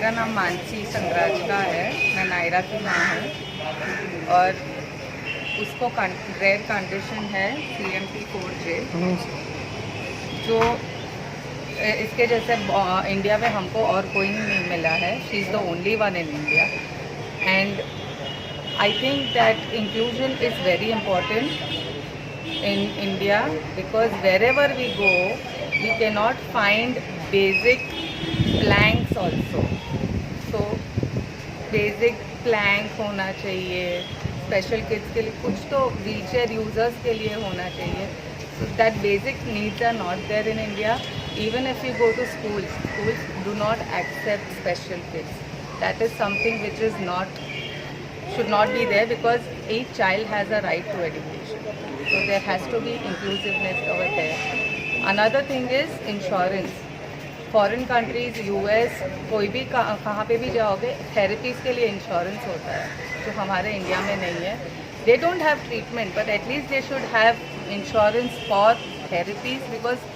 मेरा नाम मानसी संगराजका है। मैं नायरा की माँ हूँ और उसको रेयर कंडीशन है CMT4J, जो इसके जैसे इंडिया में हमको और कोई नहीं मिला है। She is the only one in India and I think that inclusion is very important in India, because wherever we go we cannot find basic planks also. So basic plank होना चाहिए, special kids के लिए कुछ तो wheelchair users के लिए होना चाहिए. So that basic needs are not there in India. Even if you go to schools do not accept special kids. That is something which is should not be there, because each child has a right to education. So there has to be inclusiveness over there. Another thing is insurance. Foreign countries, US, कोई भी कहाँ पे भी जाओगे, therapies के लिए insurance होता है, जो हमारे इंडिया में नहीं है. They don't have treatment, but at least they should have insurance for therapies, because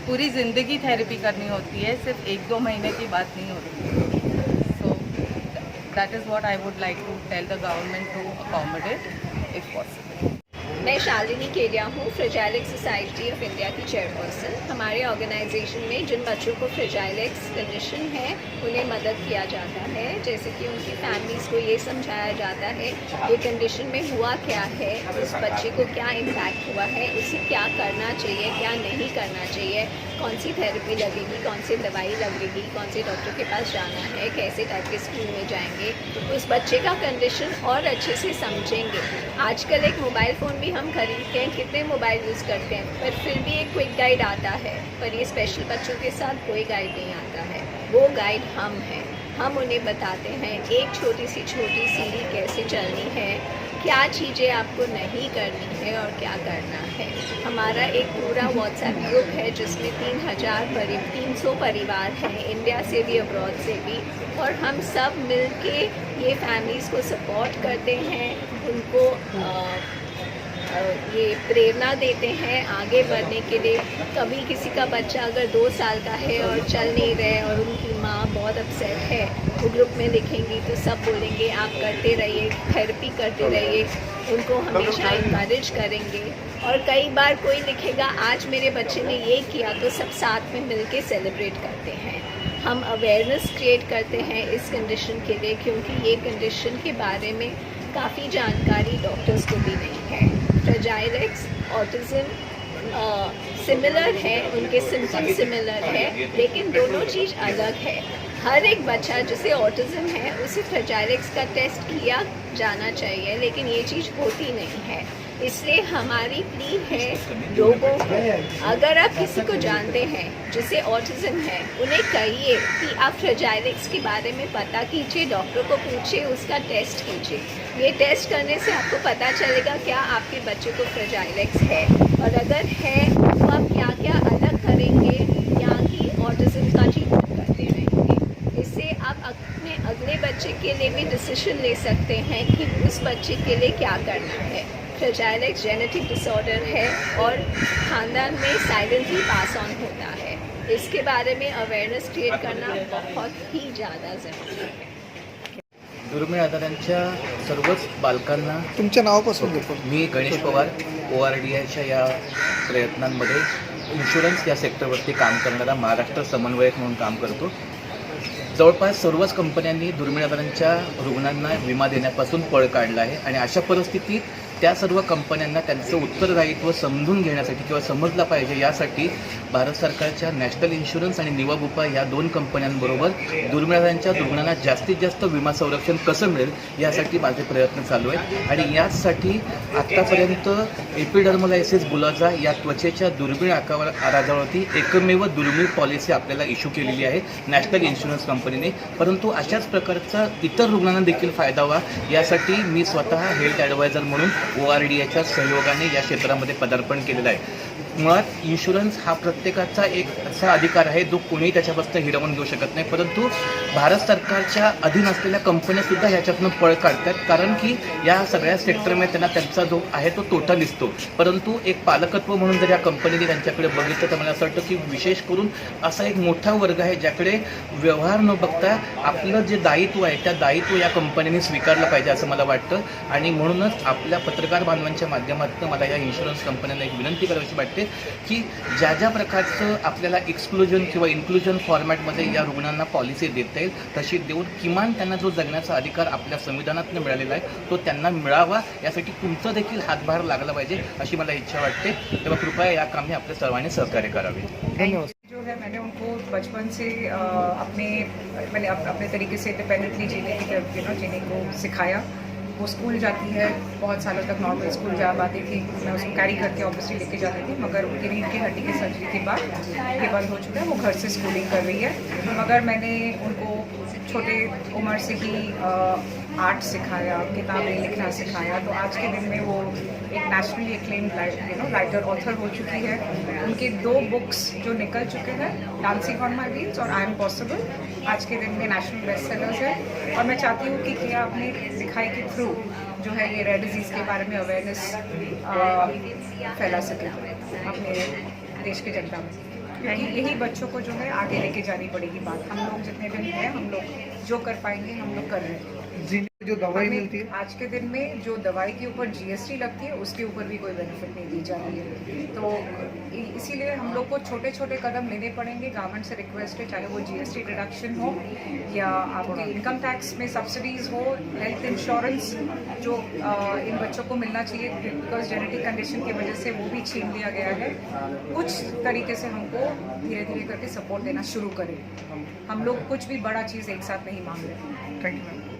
पूरी ज़िंदगी थेरेपी करनी होती है, सिर्फ 1-2 महीने की बात नहीं होती. So that is what I would like to tell the government to accommodate if possible. मैं शालिनी केडिया हूँ, फ्रेजाइलिक्स सोसाइटी ऑफ इंडिया की चेयरपर्सन. हमारे ऑर्गेनाइजेशन में जिन बच्चों को फ्रेजाइलिक्स कंडीशन है उन्हें मदद किया जाता है, जैसे कि उनकी फैमिलीज़ को ये समझाया जाता है ये कंडीशन में हुआ क्या है, उस बच्चे को क्या इम्पैक्ट हुआ है, उसे क्या करना चाहिए, क्या नहीं करना चाहिए, कौन सी थेरेपी लगेगी, कौन सी दवाई लगेगी, कौन से डॉक्टर के पास जाना है, कैसे टाइप के स्कूल में जाएंगे, उस बच्चे का कंडीशन और अच्छे से समझेंगे. आजकल एक मोबाइल फ़ोन भी हम खरीदते हैं, कितने मोबाइल यूज़ करते हैं, पर फिर भी एक क्विक गाइड आता है, पर ये स्पेशल बच्चों के साथ कोई गाइड नहीं आता है. वो गाइड हम हैं. हम उन्हें बताते हैं एक छोटी सीढ़ी कैसे चलनी है, क्या चीज़ें आपको नहीं करनी है और क्या करना है. हमारा एक पूरा व्हाट्सएप ग्रुप है जिसमें 300 परिवार हैं, इंडिया से भी अब्रॉड से भी, और हम सब मिलके ये फैमिलीज़ को सपोर्ट करते हैं, उनको ये प्रेरणा देते हैं आगे बढ़ने के लिए. कभी किसी का बच्चा अगर 2 साल का है और चल नहीं रहे और उनकी माँ बहुत अपसेट है, वो ग्रुप में लिखेंगी तो सब बोलेंगे आप करते रहिए, थेरेपी करते रहिए, उनको हमेशा इनकरेज करेंगे. और कई बार कोई लिखेगा आज मेरे बच्चे ने ये किया, तो सब साथ में मिलके सेलिब्रेट करते हैं. हम अवेयरनेस क्रिएट करते हैं इस कंडीशन के लिए, क्योंकि ये कंडीशन के बारे में काफ़ी जानकारी डॉक्टर्स को भी नहीं है. फ्रेजाइलिक्स, ऑटिज़म सिमिलर है, उनके सिम्टम्स सिमिलर है, लेकिन दोनों चीज़ अलग है. हर एक बच्चा जिसे ऑटिज़म है उसे फ्रेजाइलिक्स का टेस्ट किया जाना चाहिए, लेकिन ये चीज़ होती नहीं है. इसलिए हमारी प्ली है लोगों को, अगर आप किसी को जानते हैं जिसे ऑटिज़म है, उन्हें कहिए कि आप फ्रेजाइलिक्स के बारे में पता कीजिए, डॉक्टर को पूछिए, उसका टेस्ट कीजिए. ये टेस्ट करने से आपको पता चलेगा क्या आपके बच्चे को फ्रेजाइलिक्स है, और अगर है तो आप क्या क्या अलग करेंगे या कि ऑटिज़म का ट्रीटमेंट करते रहेंगे. इससे आप अपने अगले बच्चे के लिए भी डिसीजन ले सकते हैं कि उस बच्चे के लिए क्या करना है. फ्रेजाइलिक्स जेनेटिक डिसऑर्डर है और खानदान में साइलेंटली पास ऑन होता है. इसके बारे में अवेयरनेस क्रिएट करना बहुत ही ज़्यादा ज़रूरी है. दुर्मिळ आजारांच्या सर्वच बालकांना तुमच्या नावापासून घेतो. मी गणेश पवार, ORDIच्या या प्रयत्नांमध्ये इन्शुरन्स या सेक्टरवरती काम करणारा महाराष्ट्र समन्वयक म्हणून काम करतो. जवळपास सर्वच कंपन्यांनी दुर्मिळ आजारांच्या रुग्णांना विमा देण्यापासून पळ काढला आहे, आणि अशा परिस्थितीत त्या सर्व कंपन्यांना त्यांचं उत्तरदायित्व समजून घेण्यासाठी किंवा समजलं पाहिजे यासाठी भारत सरकारच्या नॅशनल इन्शुरन्स आणि निवा बुपा या 2 कंपन्यांबरोबर दुर्मिळ आजारांच्या रुग्णांना जास्तीत जास्त विमा संरक्षण कसं मिळेल यासाठी माझे प्रयत्न चालू आहेत. आणि याचसाठी आत्तापर्यंत एपिडर्मलायसिस बुलाजा या त्वचेच्या दुर्मिळ आजारावरती एकमेव दुर्मिळ पॉलिसी आपल्याला इश्यू केलेली आहे नॅशनल इन्शुरन्स कंपनीने. परंतु अशाच प्रकारचा इतर रुग्णांना देखील फायदा व्हावा यासाठी मी स्वतः हेल्थ ॲडवायझर म्हणून ORDIच्या सहयोगाने या क्षेत्रामध्ये पदार्पण केलेलं आहे. मुळात इन्शुरन्स हा प्रत्येकाचा एक असा अधिकार आहे जो कोणीही त्याच्यापासून हिरावून घेऊ शकत नाही, परंतु भारत सरकारच्या अधीन असलेल्या कंपन्यासुद्धा ह्याच्यातनं पळ काढतात, कारण की या सगळ्या सेक्टरमध्ये त्यांना त्यांचा जो आहे तो तोटा दिसतो. परंतु एक पालकत्व म्हणून जर या कंपनीने त्यांच्याकडे बघितलं तर मला असं वाटतं की विशेष करून असा एक मोठा वर्ग आहे ज्याकडे व्यवहार न बघता आपलं जे दायित्व आहे त्या दायित्व या कंपनीने स्वीकारलं पाहिजे असं मला वाटतं. आणि म्हणूनच आपल्या पत्रकार बांधवांच्या माध्यमातून मला या इन्शुरन्स कंपन्यांना एक विनंती करावीशी वाटते की ज्या ज्या प्रकारचं आपल्याला एक्सक्लुजन किंवा इन्क्लुजन फॉर्मॅटमध्ये या रुग्णांना पॉलिसी देता येईल तशी देऊन किमान त्यांना जो जगण्याचा अधिकार आपल्या संविधानातून मिळालेला आहे तो त्यांना मिळावा, यासाठी तुमचं देखील हातभार लागला पाहिजे अशी मला इच्छा वाटते. तेव्हा कृपया या कामी आपल्या सर्वांनी सहकार्य करावे. जो है मैंने उनको बचपन से अपने तरीके से इंडिपेंडेंटली जीने की जीने को सिखाया. वो स्कूल जाती है, बहुत सालों तक नॉर्मल स्कूल जा पाती थी, मैं उसको कैरी करके ऑब्वियसली लेके जाती थी, मगर उनकी रीढ़ की हड्डी की सर्जरी के बाद ये बंद हो चुका है. वो घर से स्कूलिंग कर रही है, मगर मैंने उनको छोटे उम्र से ही आर्ट सिखाया, किताबें लिखना सिखाया. तो आज के दिन में वो एक नेशनली एक्लेम्ड राइटर ऑथर हो चुकी है. उनके 2 बुक्स जो निकल चुके हैं, डांसिंग ऑन माई व्हील्स और आई एम पॉसिबल, आज के दिन में नेशनल बेस्ट सेलर्स है. और मैं चाहती हूँ कि क्या अपनी लिखाई के थ्रू जो है ये रेयर डिजीज़ के बारे में अवेयरनेस फैला सके अपने देश के जनता में, क्योंकि यही बच्चों को जो है आगे लेके जानी पड़ेगी बात. हम लोग जितने दिन हैं, हम लोग जो कर पाएंगे हम लोग कर रहे हैं. जो दवाई मिलती है आज के दिन में जो दवाई के ऊपर जीएसटी लगती है उसके ऊपर भी कोई बेनिफिट नहीं दी जा रही है. तो इसीलिए हम लोग को छोटे छोटे कदम लेने पड़ेंगे. गवर्नमेंट से रिक्वेस्ट है, चाहे वो जीएसटी डिडक्शन हो या आपके इनकम टैक्स में सब्सिडीज़ हो, हेल्थ इंश्योरेंस जो इन बच्चों को मिलना चाहिए, बिकॉज जेनेटिक कंडीशन की वजह से वो भी छीन लिया गया है. कुछ तरीके से हमको धीरे धीरे करके सपोर्ट देना शुरू करें. हम लोग कुछ भी बड़ा चीज़ एक साथ नहीं मांग रहे. Thank you.